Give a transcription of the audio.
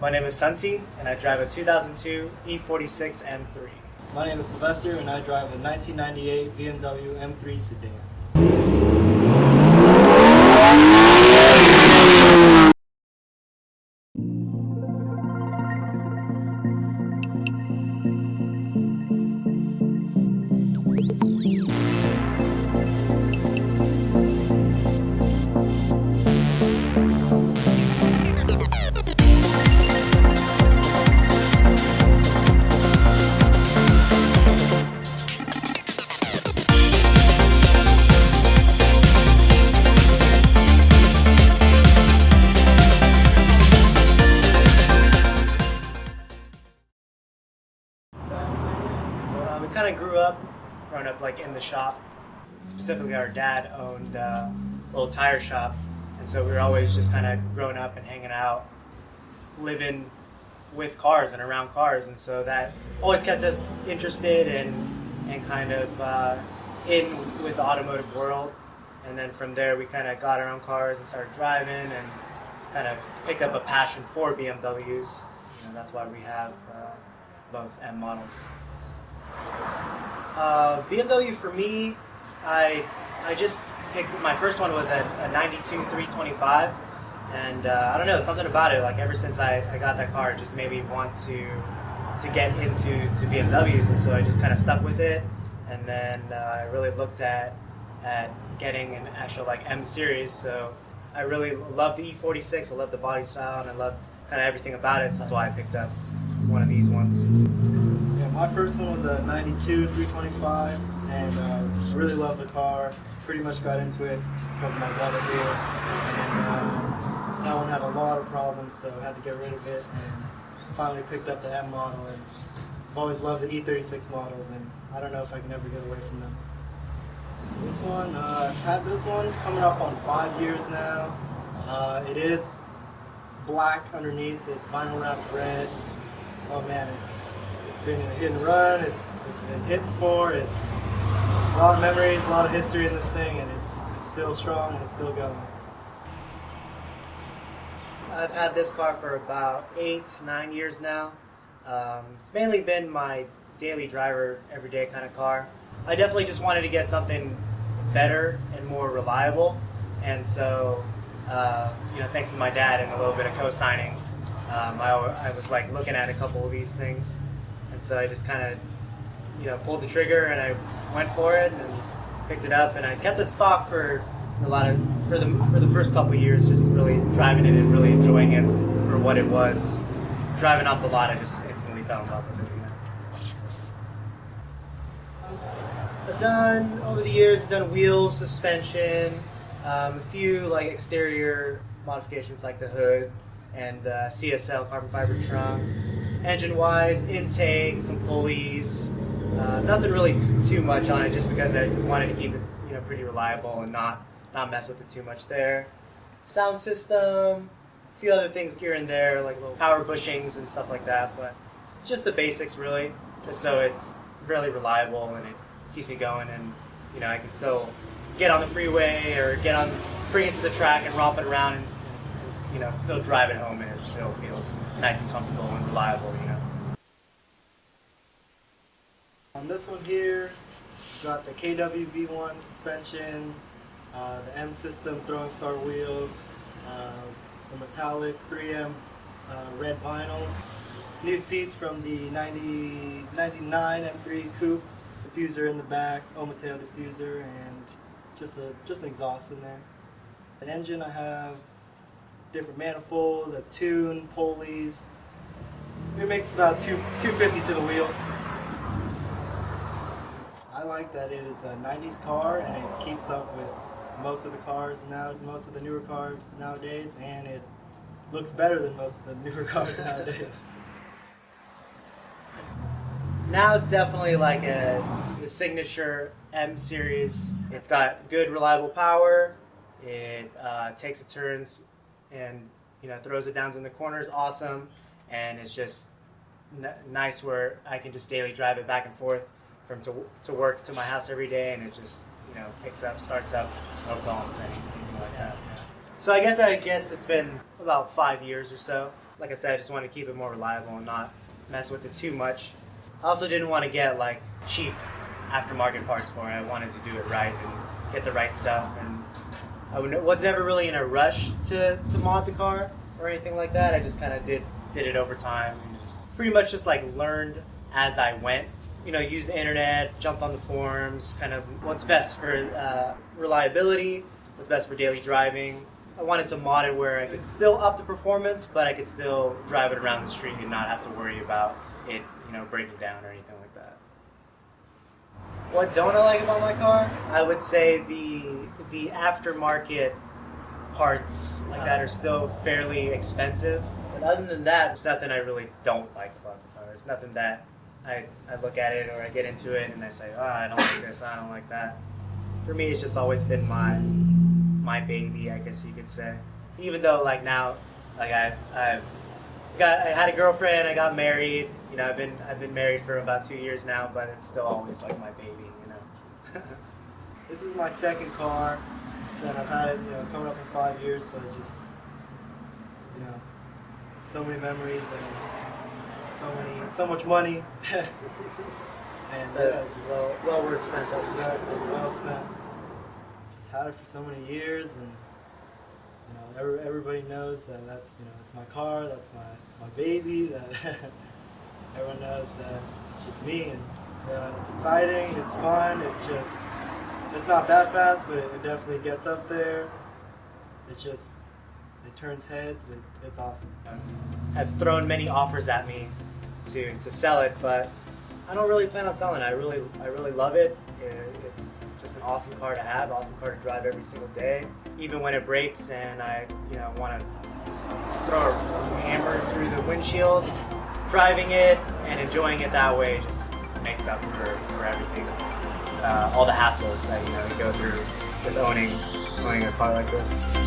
My name is Sunti, and I drive a 2002 E46 M3. My name is Sylvester, and I drive a 1998 BMW M3 sedan. We kind of growing up like in the shop. Specifically, our dad owned a little tire shop, and so we were always just kind of growing up and hanging out, living with cars and around cars, and so that always kept us interested and kind of in with the automotive world. And then from there, we kind of got our own cars and started driving, and kind of picked up a passion for BMWs. That's why we have both M models. BMW for me, I just picked, my first one was a 92 325, and I don't know, something about it, like ever since I got that car, it just made me want to get into BMWs, and so I just kind of stuck with it. And then I really looked at getting an actual like M series, so I really loved the E46, I loved the body style, and I loved kind of everything about it, so that's why I picked up one of these ones. Yeah, my first one was a 92 325, and I really loved the car. Pretty much got into it just because of my brother here, and that one had a lot of problems, so I had to get rid of it, and finally picked up the M model. And I've always loved the E36 models, and I don't know if I can ever get away from them. This one, I've had this one coming up on 5 years now. It is black underneath, it's vinyl wrapped red. Oh man, it's been in a hit and run, it's been hit before, it's a lot of memories, a lot of history in this thing, and it's still strong and it's still going. I've had this car for about 8-9 years now. It's mainly been my daily driver, everyday kind of car. I definitely just wanted to get something better and more reliable, and so thanks to my dad and a little bit of co-signing, I was like looking at a couple of these things, and so I just kind of pulled the trigger and I went for it and picked it up, and I kept it stock for the first couple of years, just really driving it and really enjoying it for what it was. Driving off the lot, I just instantly fell in love with it. I've done, over the years, wheels, suspension, a few like exterior modifications like the hood and CSL carbon fiber trunk. Engine-wise, intake, some pulleys, nothing really too much on it, just because I wanted to keep it pretty reliable and not mess with it too much there. Sound system, a few other things here and there, like little power bushings and stuff like that, but just the basics really, just so it's really reliable and it keeps me going, and I can still get on the freeway or bring it to the track and romp it around and still drive it home, and it still feels nice and comfortable and reliable. On this one here, got the KW V1 suspension, the M system throwing star wheels, the metallic 3M red vinyl, new seats from the 99 M3 coupe, diffuser in the back, Omateo diffuser, and just an exhaust in there. The engine, I have different manifolds, a tune, pulleys. It makes about 250 to the wheels. I like that it is a 90s car and it keeps up with most of the cars now, most of the newer cars nowadays, and it looks better than most of the newer cars nowadays. Now it's definitely like the signature M series. It's got good reliable power. It takes the turns and throws it down in the corners, awesome, and it's just nice where I can just daily drive it back and forth from to work to my house every day, and it just picks up, starts up, no problems, anything like that. So I guess it's been about 5 years or so. Like I said, I just wanted to keep it more reliable and not mess with it too much. I also didn't want to get like cheap aftermarket parts for it. I wanted to do it right and get the right stuff, and I was never really in a rush to mod the car or anything like that. I just kind of did it over time and just pretty much just like learned as I went. You know, used the internet, jumped on the forums, kind of what's best for reliability, what's best for daily driving. I wanted to mod it where I could still up the performance, but I could still drive it around the street and not have to worry about it, you know, breaking down or anything like that. What don't I like about my car? I would say the aftermarket parts like that are still fairly expensive. But other than that, there's nothing I really don't like about the car. There's nothing that I look at it or I get into it and I say, oh, I don't like this, I don't like that. For me, it's just always been my baby, I guess you could say. Even though like now, like I had a girlfriend, I got married. You know, I've been married for about 2 years now, but it's still always like my baby. You know. This is my second car, so I've had it, you know, coming up in 5 years. So it's just, you know, so many memories and so much money. And That's just, well worth spent. that's exactly well spent. Just had it for so many years, and you know, everybody knows that that's, you know, it's my car, it's my baby. That everyone knows that it's just me, and it's exciting, it's fun. It's not that fast, but it definitely gets up there. It's just, it turns heads. It's awesome. Have thrown many offers at me to sell it, but I don't really plan on selling it. I really love it. It's just an awesome car to have, awesome car to drive every single day. Even when it breaks and I, you know, want to just throw a hammer through the windshield, driving it and enjoying it that way just makes up for everything. All the hassles that, you know, you go through with owning a car like this.